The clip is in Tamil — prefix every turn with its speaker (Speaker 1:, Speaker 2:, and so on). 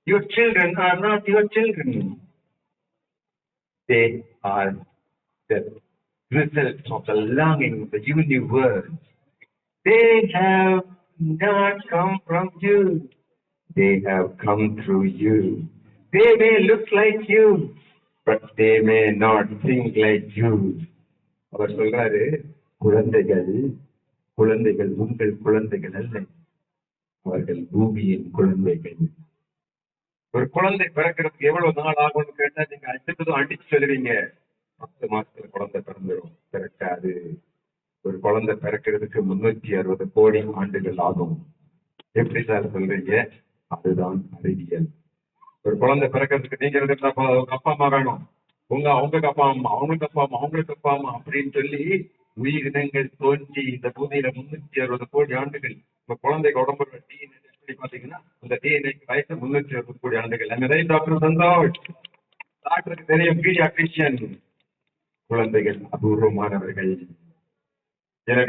Speaker 1: Your children are not your children. They are the result of the longing of the universe. They have not come from you. They have come through you. They may look like you, but they may not think like you. அவர் சொல்றாரு, குழந்தைகள் குழந்தைகள் உங்கள் குழந்தைகள் அல்ல, அவர்கள் பூமியின் குழந்தைகள். ஒரு குழந்தை பிறக்கிறதுக்கு எவ்வளவு நாள் ஆகும்னு கேட்டா நீங்க அடுத்ததும் அடிச்சு சொல்லுவீங்க, 10 மாசத்துல குழந்தை பிறந்துடும். பிறக்காது. ஒரு குழந்தை பிறக்கிறதுக்கு 360 கோடி ஆண்டுகள் ஆகும். எப்படி சார் சொல்றீங்க? அதுதான் அறிவியல். ஒரு குழந்தை பிறக்கிறதுக்கு நீங்க அப்பா அம்மா வேணும், அவங்களுக்கு அப்பா அம்மா, அவங்களுக்கு அப்பா அம்மா, அவங்களுக்கு அப்பா அம்மா அப்படின்னு சொல்லி உயிரினங்கள் தோன்றி இந்த பூமியில 360 கோடி ஆண்டுகள். இப்ப குழந்தைக்கு உடம்புல டிஎன்ஏ எப்படி பாத்தீங்கன்னா அந்த டிஎன்ஏக்கு வயசு 360 கோடி ஆண்டுகள். அந்த டாக்டர் சந்தோஷ், டாக்டருக்கு தெரியும் பீடியாட்ரிஷியன், குழந்தைகள் அபூர்வமானவர்கள். எனவே